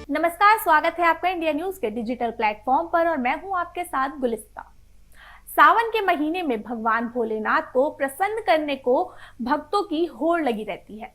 नमस्कार, स्वागत है आपका इंडिया न्यूज के डिजिटल प्लेटफॉर्म पर और मैं हूं आपके साथ गुलिस्ता। सावन के महीने में भगवान भोलेनाथ को प्रसन्न करने को भक्तों की होड़ लगी रहती है।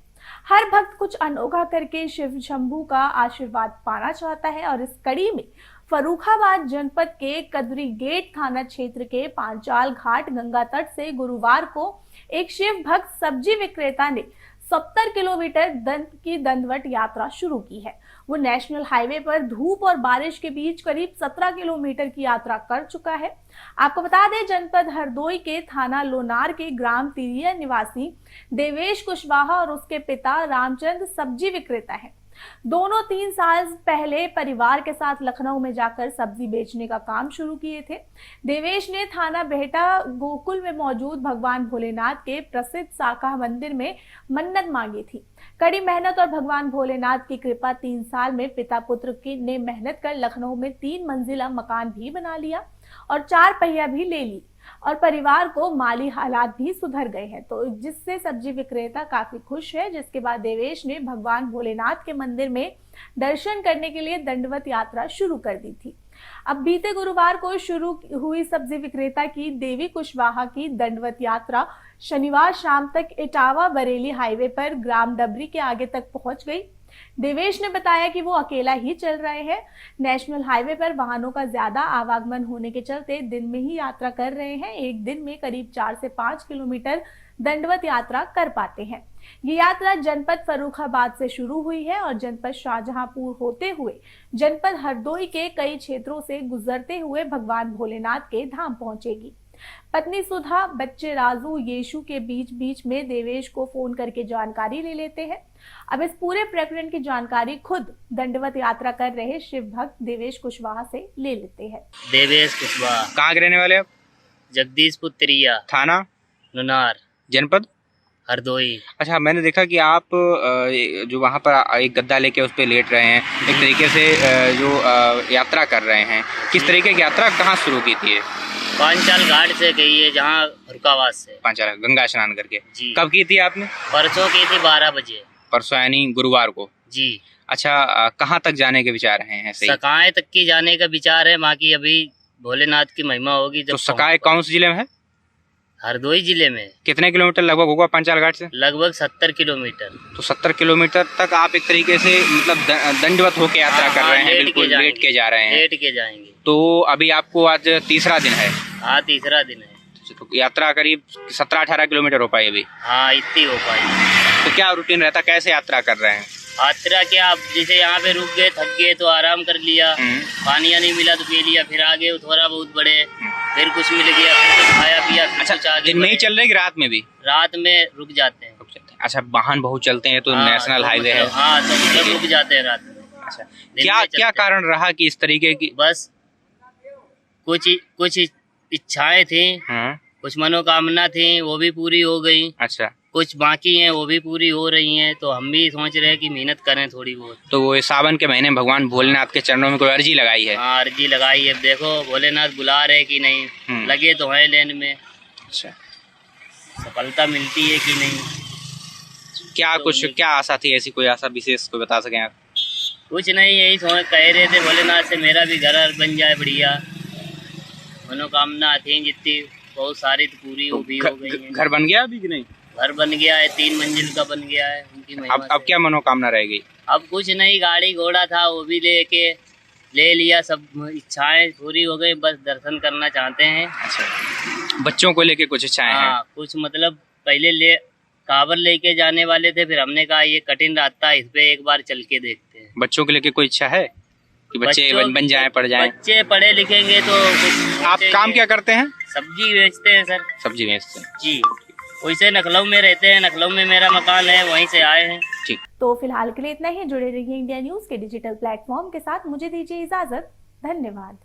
हर भक्त कुछ अनोखा करके शिव शंभू का आशीर्वाद पाना चाहता है और इस कड़ी में फर्रुखाबाद जनपद के कदरी गेट थाना क्षेत्र के पांचाल घाट गंगा तट से गुरुवार को एक शिव भक्त सब्जी विक्रेता ने 70 किलोमीटर की दंडवत यात्रा शुरू की है। वो नेशनल हाईवे पर धूप और बारिश के बीच करीब 17 किलोमीटर की यात्रा कर चुका है। आपको बता दें, जनपद हरदोई के थाना लोनार के ग्राम तिरिया निवासी देवेश कुशवाहा और उसके पिता रामचंद्र सब्जी विक्रेता हैं। दोनों 3 साल पहले परिवार के साथ लखनऊ में जाकर सब्जी बेचने का काम शुरू किए थे। देवेश ने थाना बेहटा गोकुल में मौजूद भगवान भोलेनाथ के प्रसिद्ध साका मंदिर में मन्नत मांगी थी। कड़ी मेहनत और भगवान भोलेनाथ की कृपा 3 साल में पिता पुत्र ने मेहनत कर लखनऊ में 3 मंजिला मकान भी बना लिया और 4 पहिया भी ले ली और परिवार को माली हालात भी सुधर गए हैं, तो जिससे सब्जी विक्रेता काफी खुश है। जिसके बाद देवेश ने भगवान भोलेनाथ के मंदिर में दर्शन करने के लिए दंडवत यात्रा शुरू कर दी थी। अब बीते गुरुवार को शुरू हुई सब्जी विक्रेता की देवी कुशवाहा की दंडवत यात्रा शनिवार शाम तक इटावा बरेली हाईवे पर ग्राम डबरी के आगे तक पहुंच गई। देवेश ने बताया कि वो अकेला ही चल रहे हैं। नेशनल हाईवे पर वाहनों का ज्यादा आवागमन होने के चलते दिन में ही यात्रा कर रहे हैं। एक दिन में करीब 4 से 5 किलोमीटर दंडवत यात्रा कर पाते हैं। ये यात्रा जनपद फर्रुखाबाद से शुरू हुई है और जनपद शाहजहांपुर होते हुए जनपद हरदोई के कई क्षेत्रों से गुजरते हुए भगवान भोलेनाथ के धाम पहुंचेगी। पत्नी सुधा, बच्चे राजू, येशु के बीच बीच में देवेश को फोन करके जानकारी ले लेते हैं। अब इस पूरे प्रकरण की जानकारी खुद दंडवत यात्रा कर रहे शिव भक्त देवेश कुशवाहा से ले लेते हैं। देवेश कुशवाहा। कहाँ के रहने वाले आप? जगदीशपुर तिरिया, थाना लोनार, जनपद हरदोई। अच्छा, मैंने देखा कि आप जो वहाँ पर एक गद्दा लेके उस पर लेट रहे हैं, एक तरीके से जो यात्रा कर रहे हैं, किस तरीके की यात्रा कहाँ शुरू की थी? पांचाल घाट से गई है, जहाँ फर्रुखाबाद से। पांचाल गंगा स्नान करके जी। कब की थी आपने? परसों की थी 12 बजे। परसों यानी गुरुवार को जी। अच्छा, कहाँ तक जाने के विचार हैं? सकाए तक की जाने का विचार है। बाकी अभी भोलेनाथ की महिमा होगी। तो सकाए कौन से जिले में है? हरदोई जिले में। कितने किलोमीटर लगभग होगा पांचाल घाट से? लगभग 70 किलोमीटर। तो 70 किलोमीटर तक आप एक तरीके से मतलब दंडवत होके यात्रा कर रहे हैं? बिल्कुल लेट के जा रहे हैं। लेट के जाएंगे। तो अभी आपको आज तीसरा दिन है? हाँ, तीसरा दिन है। तो यात्रा करीब 17-18 किलोमीटर हो पाई अभी? हाँ, इतनी हो पाई। तो क्या रूटीन रहता, कैसे यात्रा कर रहे हैं? यात्रा क्या, आप जैसे यहाँ पे रुक गए, थक गए तो आराम कर लिया, पानी नहीं मिला तो पी लिया, फिर आगे थोड़ा बहुत बढ़े, फिर कुछ मिल गया, फिर कुछ खाया पिया, फिर अच्छा, कुछ आगे दिन में ही चल रहे कि रात में भी? रात में रुक जाते हैं। अच्छा, वाहन बहुत चलते हैं तो नेशनल हाईवे है। हाँ, तो मतलब रुक जाते हैं रात में। अच्छा, क्या कारण रहा कि इस तरीके की? बस कुछ इच्छाएं थी, कुछ मनोकामना थी, वो भी पूरी हो गई। अच्छा, कुछ बाकी हैं, वो भी पूरी हो रही हैं। तो हम भी सोच रहे हैं कि मेहनत करें थोड़ी बहुत। तो वो सावन के महीने भगवान भोलेनाथ के चरणों में कोई अर्जी लगाई है? हाँ, अर्जी लगाई है। देखो भोलेनाथ बुला रहे कि नहीं, लगे तो है लेन में। अच्छा, सफलता मिलती है कि नहीं? क्या तो कुछ क्या आशा थी, ऐसी कोई आशा विशेष को बता सकें आप? कुछ नहीं, यही कह रहे थे भोलेनाथ से मेरा भी घर बन जाए बढ़िया। मनोकामना थी जितनी बहुत सारी तो पूरी हो गई है। घर बन गया अभी कि नहीं? घर बन गया है, 3 मंजिल का बन गया है उनकी महिमा से। अब क्या मनोकामना रह गई? अब कुछ नहीं, गाड़ी घोड़ा था वो भी ले लिया, सब इच्छाएं पूरी हो गई, बस दर्शन करना चाहते हैं। अच्छा, बच्चों को लेके कुछ इच्छाएं हैं? कुछ मतलब पहले कांवर लेके जाने वाले थे, फिर हमने कहा ये कठिन रास्ता है, इस पे एक बार चल के देखते हैं। बच्चों के लेके कोई इच्छा है कि बच्चे बन जाएं, पढ़ जाएं? बच्चे पढ़े लिखेंगे तो कुछ। आप काम क्या करते हैं? सब्जी बेचते हैं सर। सब्जी बेचते हैं जी। वैसे लखनऊ में रहते हैं, लखनऊ में मेरा मकान है, वहीं से आए हैं। ठीक। तो फिलहाल के लिए इतना ही। जुड़े रहिए इंडिया न्यूज के डिजिटल प्लेटफॉर्म के साथ। मुझे दीजिए इजाजत। धन्यवाद।